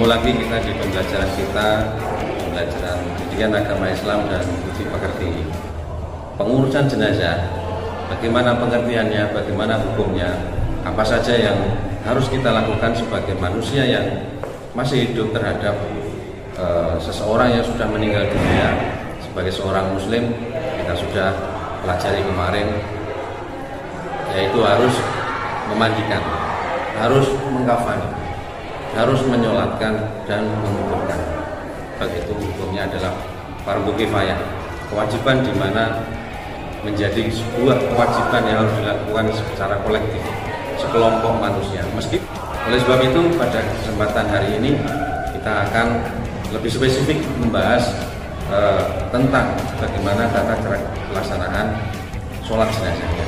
Ketemu lagi kita di pembelajaran kita, pembelajaran pendidikan agama Islam dan budi pekerti. Pengurusan jenazah, bagaimana pengertiannya, bagaimana hukumnya, apa saja yang harus kita lakukan sebagai manusia yang masih hidup terhadap seseorang yang sudah meninggal dunia. Sebagai seorang muslim, kita sudah pelajari kemarin, yaitu harus memandikan, harus mengkafani, harus menyolatkan dan menguburkan. Begitu hukumnya adalah fardhu kifayah, kewajiban di mana menjadi sebuah kewajiban yang harus dilakukan secara kolektif sekelompok manusia. Oleh sebab itu pada kesempatan hari ini kita akan lebih spesifik membahas tentang bagaimana tata cara pelaksanaan sholat jenazahnya.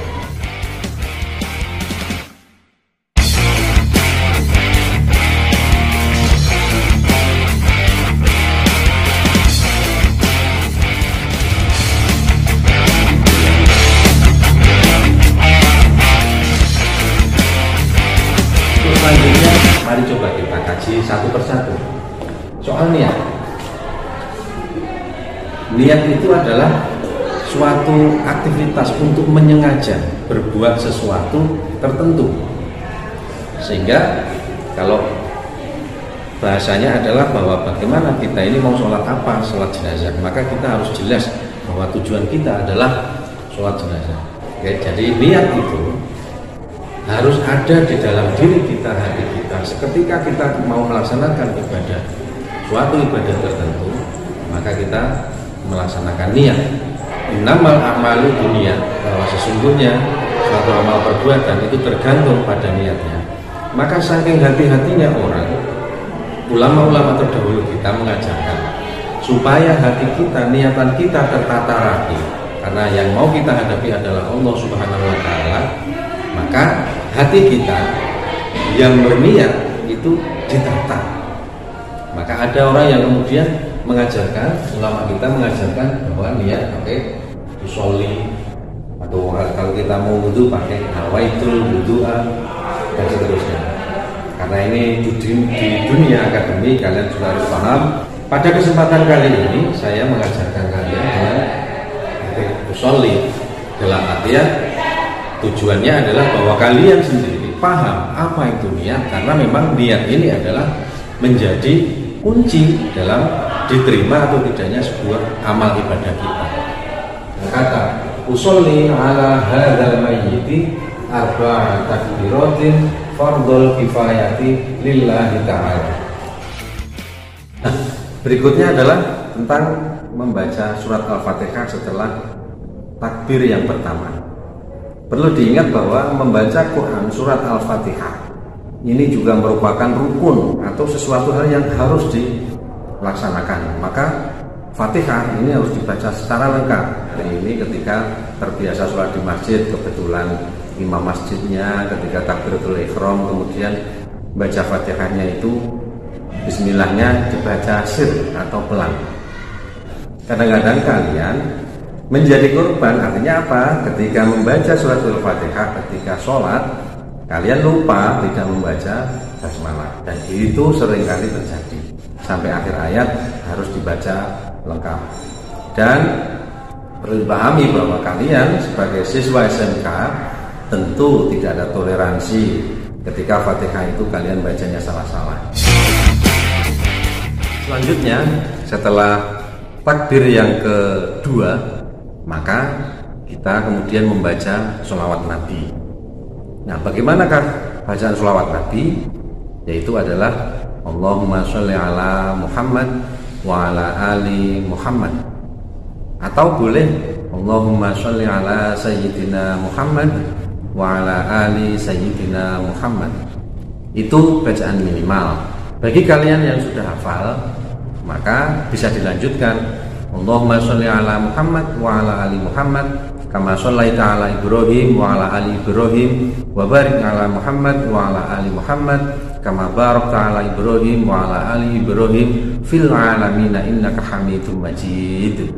Selanjutnya, mari coba kita kaji satu persatu soal niat. Niat itu adalah suatu aktivitas untuk menyengaja berbuat sesuatu tertentu. Sehingga kalau bahasanya adalah bahwa bagaimana kita ini mau sholat apa, sholat jenazah, maka kita harus jelas bahwa tujuan kita adalah sholat jenazah. Oke, jadi niat itu harus ada di dalam diri kita, hati kita. Ketika kita mau melaksanakan ibadah, suatu ibadah tertentu, maka kita melaksanakan niat. Innamal a'malu binniyat, bahwa sesungguhnya suatu amal perbuatan itu tergantung pada niatnya. Maka saking hati-hatinya orang, ulama-ulama terdahulu kita mengajarkan supaya hati kita, niatan kita tertata rapi, karena yang mau kita hadapi adalah Allah Subhanahu wa Ta'ala. Maka hati kita yang berniat itu ditata. Maka ada orang yang kemudian mengajarkan, ulama kita mengajarkan bahwa niat pakai usolli, atau kalau kita mau wudu pakai nawaitul wudu'a dan seterusnya. Karena ini di dunia akademik kalian sudah harus paham. Pada kesempatan kali ini saya mengajarkan kalian dengan pakai usolli, dalam artian tujuannya adalah bahwa kalian sendiri paham apa itu niat, karena memang niat ini adalah menjadi kunci dalam diterima atau tidaknya sebuah amal ibadah kita. Kata usolli ala hadzal mayyiti arba'a takbiratin fardhul kifayati lillahi ta'ala. Berikutnya adalah tentang membaca surat Al-Fatihah setelah takbir yang pertama. Perlu diingat bahwa membaca Quran surat Al-Fatihah ini juga merupakan rukun atau sesuatu hal yang harus dilaksanakan. Maka Fatihah ini harus dibaca secara lengkap. Hari ini ketika terbiasa sholat di masjid, kebetulan imam masjidnya ketika takbiratul ihram kemudian baca Fatihahnya itu bismillahnya dibaca sir atau pelan. Kadang-kadang kalian menjadi korban, artinya apa? Ketika membaca suratul Fatihah ketika sholat, kalian lupa tidak membaca basmalah, dan itu seringkali terjadi. Sampai akhir ayat harus dibaca lengkap. Dan perlu dipahami bahwa kalian sebagai siswa SMK tentu tidak ada toleransi ketika Fatihah itu kalian bacanya salah-salah. Selanjutnya, setelah takbir yang kedua, maka kita kemudian membaca sholawat Nabi. Nah, bagaimanakah bacaan sholawat Nabi? Yaitu adalah Allahumma sholli ala Muhammad wa ala ali Muhammad. Atau boleh Allahumma sholli ala Sayyidina Muhammad wa ala ali Sayyidina Muhammad. Itu bacaan minimal. Bagi kalian yang sudah hafal, maka bisa dilanjutkan Allahumma sholli ala Muhammad wa ala ali Muhammad kama shallaita ala Ibrahim wa ala ali Ibrahim wa barik ala Muhammad wa ala ali Muhammad kama barakta ala Ibrahim wa ala ali Ibrahim fil alamin innaka Hamidum Majid.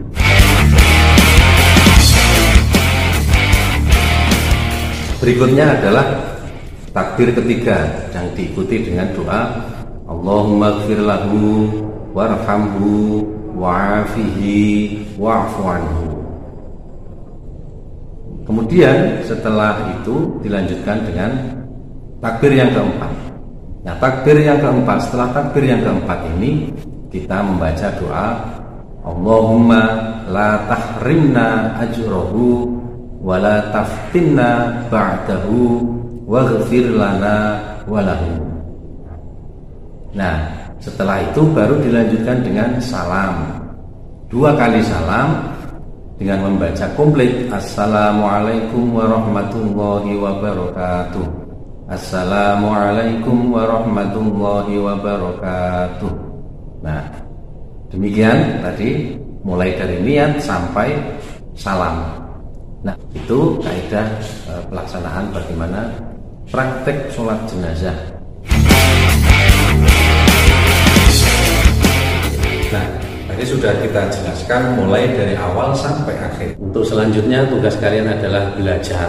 Berikutnya adalah takbir ketiga yang diikuti dengan doa Allahumma ighfir lahu warhamhu wa'afihi wa'fu anhu. Kemudian setelah itu dilanjutkan dengan takbir yang keempat. Nah, takbir yang keempat, setelah takbir yang keempat ini kita membaca doa Allahumma la tahrimna ajrahu wa la taftinna ba'dahu waghfir lana wa lahu. Nah, setelah itu baru dilanjutkan dengan salam. 2 kali salam dengan membaca komplit Assalamualaikum warahmatullahi wabarakatuh. Assalamualaikum warahmatullahi wabarakatuh. Nah, demikian tadi mulai dari niat sampai salam. Nah, itu kaidah pelaksanaan bagaimana praktek sholat jenazah. Nah, tadi sudah kita jelaskan mulai dari awal sampai akhir. Untuk selanjutnya tugas kalian adalah belajar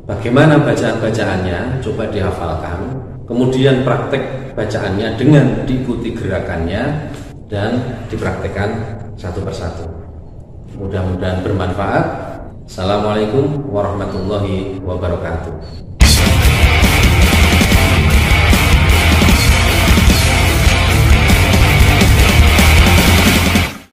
bagaimana bacaan-bacaannya, coba dihafalkan. Kemudian praktek bacaannya dengan diikuti gerakannya dan dipraktekkan satu persatu. Mudah-mudahan bermanfaat. Assalamualaikum warahmatullahi wabarakatuh.